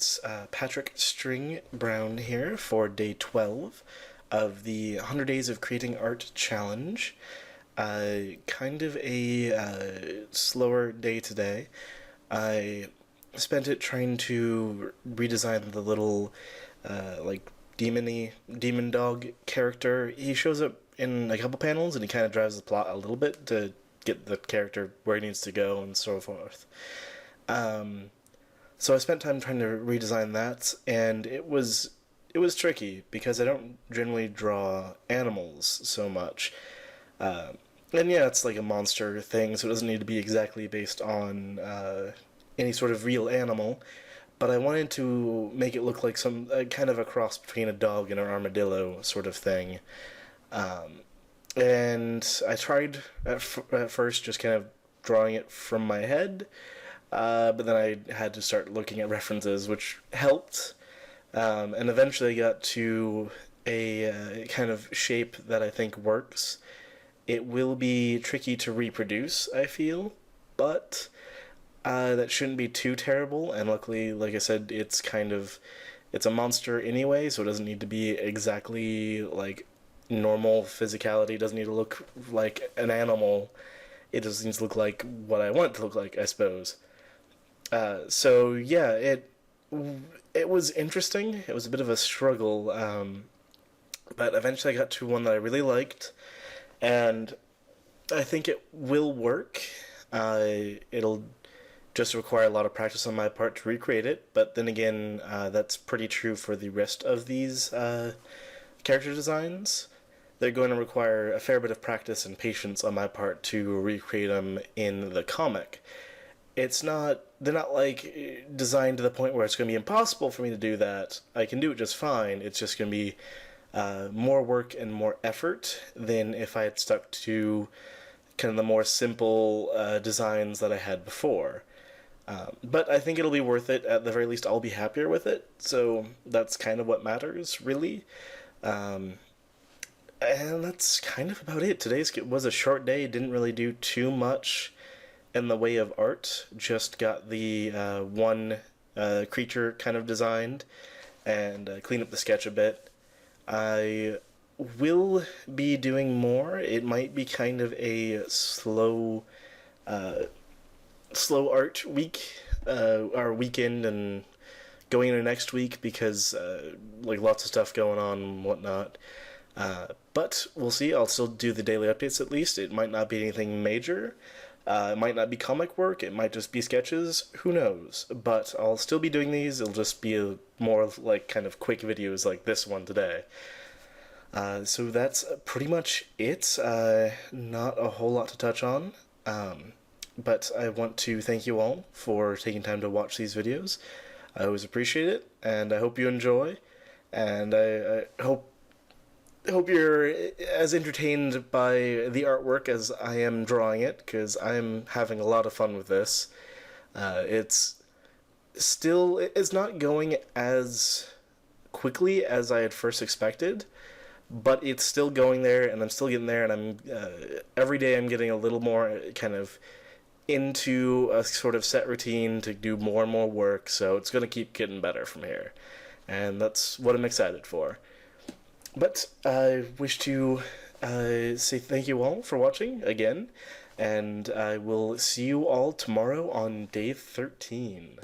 guys. Patrick String Brown here for day 12 of the 100 Days of Creating Art Challenge. Kind of a slower day today. I spent it trying to redesign the little, demon dog character. He shows up in a couple panels and he kind of drives the plot a little bit to get the character where he needs to go and so forth. So I spent time trying to redesign that, and it was tricky because I don't generally draw animals so much. And yeah, it's like a monster thing, so it doesn't need to be exactly based on any sort of real animal. But I wanted to make it look like some kind of a cross between a dog and an armadillo sort of thing. And I tried at first just kind of drawing it from my head. But then I had to start looking at references, which helped. And eventually I got to a kind of shape that I think works. It will be tricky to reproduce, I feel, but that shouldn't be too terrible. And luckily, like I said, it's a monster anyway, so it doesn't need to be exactly like normal physicality. It doesn't need to look like an animal. It just needs to look like what I want it to look like, I suppose. So yeah, it was interesting. It was a bit of a struggle, but eventually I got to one that I really liked, and I think it will work. It'll just require a lot of practice on my part to recreate it, but then again, that's pretty true for the rest of these character designs. They're going to require a fair bit of practice and patience on my part to recreate them in the comic. They're not like designed to the point where it's going to be impossible for me to do that. I can do it just fine. It's just going to be more work and more effort than if I had stuck to kind of the more simple designs that I had before. But I think it'll be worth it. At the very least, I'll be happier with it. So that's kind of what matters, really. And that's kind of about it. Today's was a short day. Didn't really do too much in the way of art. Just got the one creature kind of designed and clean up the sketch a bit. I will be doing more. It might be kind of a slow art week, or weekend, and going into next week because lots of stuff going on and whatnot. But we'll see. I'll still do the daily updates at least. It might not be anything major. It might not be comic work. It might just be sketches. Who knows? But I'll still be doing these. It'll just be more like kind of quick videos like this one today. So that's pretty much it. Not a whole lot to touch on. But I want to thank you all for taking time to watch these videos. I always appreciate it, and I hope you enjoy. And I hope you're as entertained by the artwork as I am drawing it, because I'm having a lot of fun with this. It's not going as quickly as I had first expected, but it's still going there, and I'm still getting there, and I'm every day I'm getting a little more kind of into a sort of set routine to do more and more work, so it's going to keep getting better from here, and that's what I'm excited for. But I wish to say thank you all for watching again, and I will see you all tomorrow on day 13.